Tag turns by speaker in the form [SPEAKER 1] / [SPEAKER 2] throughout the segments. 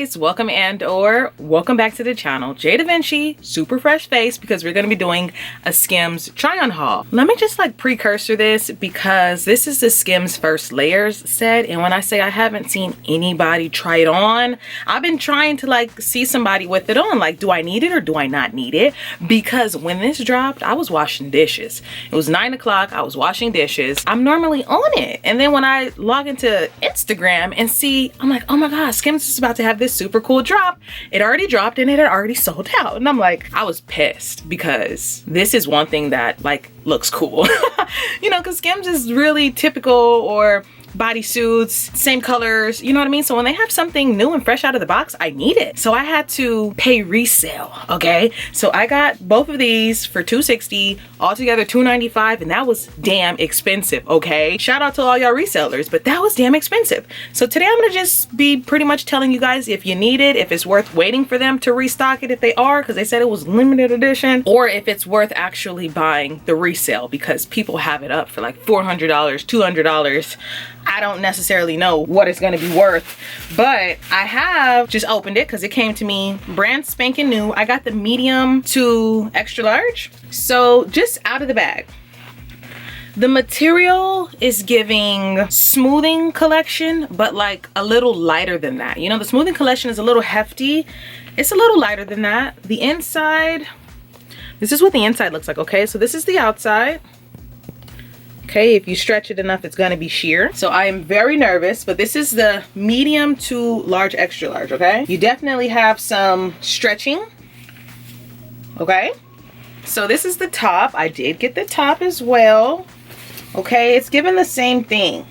[SPEAKER 1] guys, welcome and/or welcome back to the channel. jdevinci, super fresh face, because we're going to be doing a Skims try-on haul. Let me just like precursor this because this is the Skims first layers set, and when I say I haven't seen anybody try it on, I've been trying to like see somebody with it on. Like, do I need it or do I not need it? Because when this dropped, I was washing dishes. It was 9 o'clock. I was washing dishes. I'm normally on it, and then when I log into Instagram and see, I'm like, oh my god, Skims is about to have this super cool drop. It already dropped and it had already sold out, and I'm like, I was pissed because this is one thing that like looks cool. You know, because Skims is really typical, or bodysuits, same colors, you know what I mean? So when they have something new and fresh out of the box, I need it. So I had to pay resale, okay? So I got both of these for $260, altogether $295, and that was damn expensive, okay? Shout out to all y'all resellers, but that was damn expensive. So today I'm gonna just be pretty much telling you guys if you need it, if it's worth waiting for them to restock it if they are, because they said it was limited edition, or if it's worth actually buying the resale because people have it up for like $400, $200. I don't necessarily know what it's gonna be worth, but I have just opened it because it came to me brand spanking new. I got the medium to extra large. So just out of the bag, the material is giving smoothing collection, but like a little lighter than that. You know, the smoothing collection is a little hefty. It's a little lighter than that. The inside, this is what the inside looks like, okay? So this is the outside. Okay, if you stretch it enough, it's gonna be sheer. So I am very nervous, but this is the medium to large, extra large, okay? You definitely have some stretching, okay? So this is the top. I did get the top as well. Okay, it's given the same thing.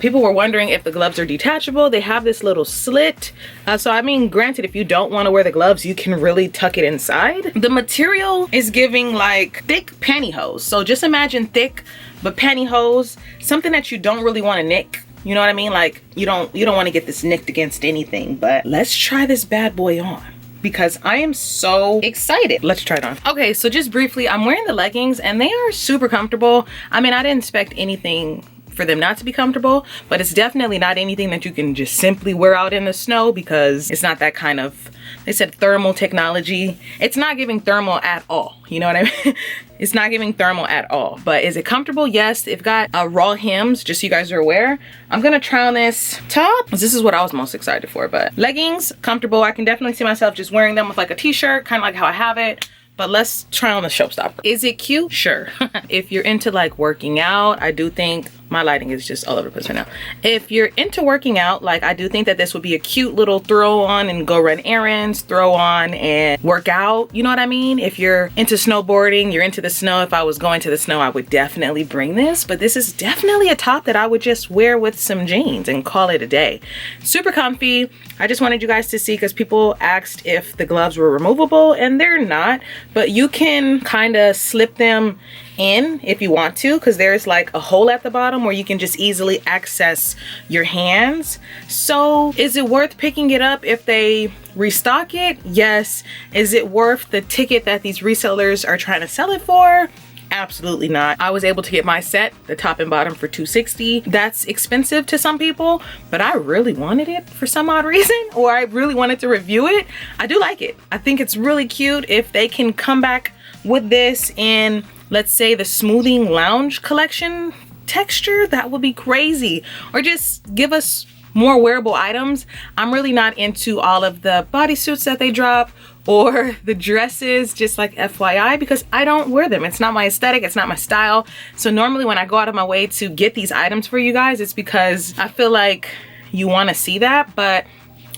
[SPEAKER 1] People were wondering if the gloves are detachable. They have this little slit. So I mean, granted, if you don't want to wear the gloves, you can really tuck it inside. The material is giving like thick pantyhose. So just imagine thick, but pantyhose, something that you don't really want to nick. You know what I mean? Like you don't want to get this nicked against anything, but let's try this bad boy on because I am so excited. Let's try it on. Okay, so just briefly, I'm wearing the leggings and they are super comfortable. I mean, I didn't expect anything for them not to be comfortable, but it's definitely not anything that you can just simply wear out in the snow because it's not that kind of, they said thermal technology. It's not giving thermal at all. You know what I mean? It's not giving thermal at all. But is it comfortable? Yes. They've got raw hems, just so you guys are aware. I'm gonna try on this top. This is what I was most excited for, but leggings, comfortable. I can definitely see myself just wearing them with like a t-shirt, kind of like how I have it. But let's try on the showstopper. Is it cute? Sure. If you're into like working out, I do think, my lighting is just all over the place right now. If you're into working out, like I do think that this would be a cute little throw on and go run errands, throw on and work out. You know what I mean? If you're into snowboarding, you're into the snow. If I was going to the snow, I would definitely bring this, but this is definitely a top that I would just wear with some jeans and call it a day. Super comfy. I just wanted you guys to see because people asked if the gloves were removable and they're not, but you can kind of slip them in if you want to, because there's like a hole at the bottom where you can just easily access your hands. So is it worth picking it up if they restock it? Yes. Is it worth the ticket that these resellers are trying to sell it for? Absolutely not. I was able to get my set, the top and bottom, for $260. That's expensive to some people, but I really wanted it for some odd reason, or I really wanted to review it. I do like it. I think it's really cute. If they can come back with this in, let's say, the smoothing lounge collection texture, that would be crazy. Or just give us more wearable items. I'm really not into all of the bodysuits that they drop or the dresses, just like FYI, because I don't wear them. It's not my aesthetic, it's not my style. So normally when I go out of my way to get these items for you guys, it's because I feel like you want to see that. But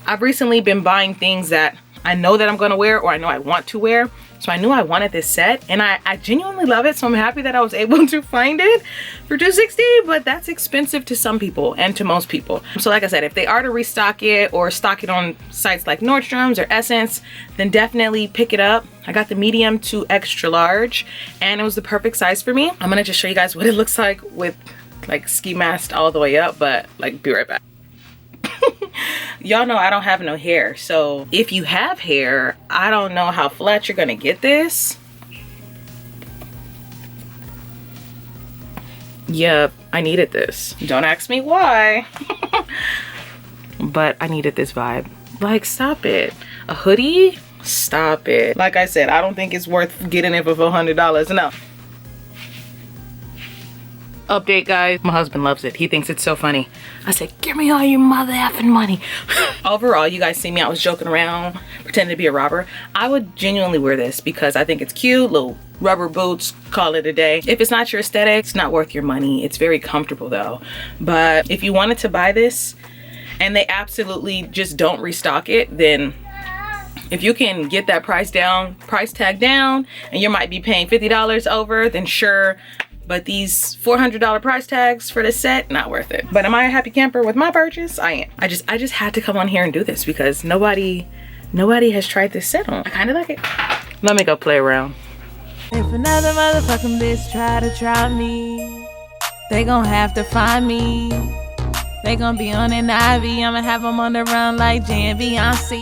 [SPEAKER 1] I've recently been buying things that I know that I'm gonna wear, or I know I want to wear. So I knew I wanted this set, and I genuinely love it. So I'm happy that I was able to find it for $260, but that's expensive to some people and to most people. So like I said, if they are to restock it or stock it on sites like Nordstrom's or Essence, then definitely pick it up. I got the medium to extra large and it was the perfect size for me. I'm gonna just show you guys what it looks like with like ski mask all the way up, but like be right back. Y'all know I don't have no hair, so if you have hair, I don't know how flat you're gonna get this. Yep, I needed this. Don't ask me why. But I needed this vibe. Like, stop it. A hoodie? Stop it. Like I said, I don't think it's worth getting it for $400. No. Update, guys. My husband loves it. He thinks it's so funny. I said, give me all your mother effing money. Overall, you guys see me, I was joking around, pretending to be a robber. I would genuinely wear this because I think it's cute. Little rubber boots, call it a day. If it's not your aesthetic, it's not worth your money. It's very comfortable though. But if you wanted to buy this and they absolutely just don't restock it, then if you can get that price tag down, and you might be paying $50 over, then sure. But these $400 price tags for this set, not worth it. But am I a happy camper with my purchase? I am. I just had to come on here and do this because nobody has tried this set on. I kind of like it. Let me go play around.
[SPEAKER 2] If another motherfucking bitch try me, they gon' have to find me. They gon' be on an IV. I'ma have them on the run like jdevinci.